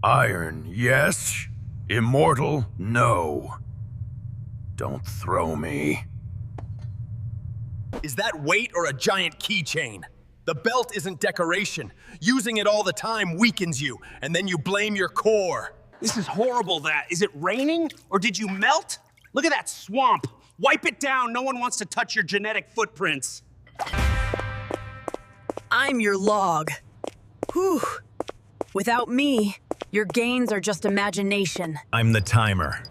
Iron, yes. Immortal, no. Don't throw me. Is that weight or a giant keychain? The belt isn't decoration. Using it all the time weakens you, and then you blame your core. This is horrible, Is it raining, or did you melt? Look at that swamp. Wipe it down. No one wants to touch your genetic footprints. I'm your log. Whew. Without me, your gains are just imagination. I'm the timer.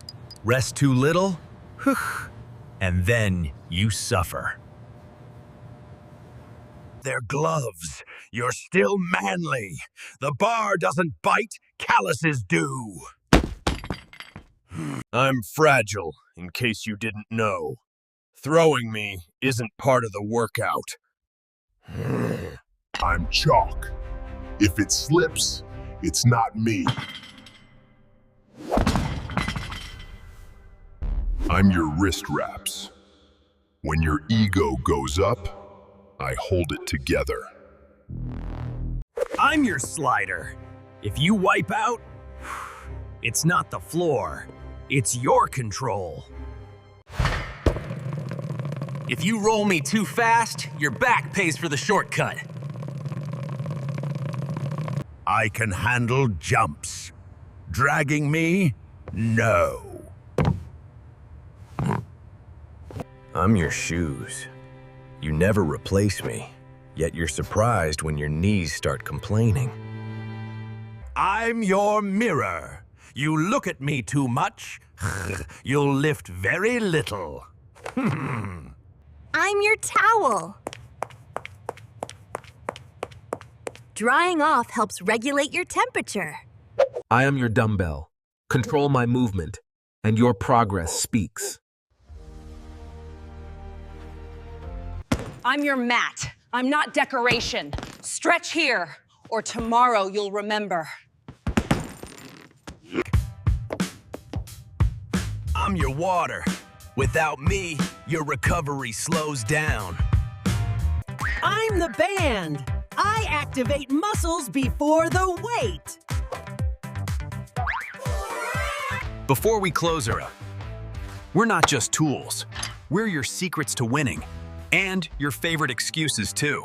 Rest too little, whew, and then you suffer. They're gloves. You're still manly. The bar doesn't bite, calluses do. I'm fragile, in case you didn't know. Throwing me isn't part of the workout. I'm chalk. If it slips, it's not me. I'm your wrist wraps. When your ego goes up, I hold it together. I'm your slider. If you wipe out, it's not the floor, it's your control. If you roll me too fast, your back pays for the shortcut. I can handle jumps. Dragging me? No. I'm your shoes. You never replace me, yet you're surprised when your knees start complaining. I'm your mirror. You look at me too much, you'll lift very little. I'm your towel. Drying off helps regulate your temperature. I am your dumbbell. Control my movement, and your progress speaks. I'm your mat. I'm not decoration. Stretch here, or tomorrow you'll remember. I'm your water. Without me, your recovery slows down. I'm the band. I activate muscles before the weight. Before we close her up, we're not just tools. We're your secrets to winning, and your favorite excuses too.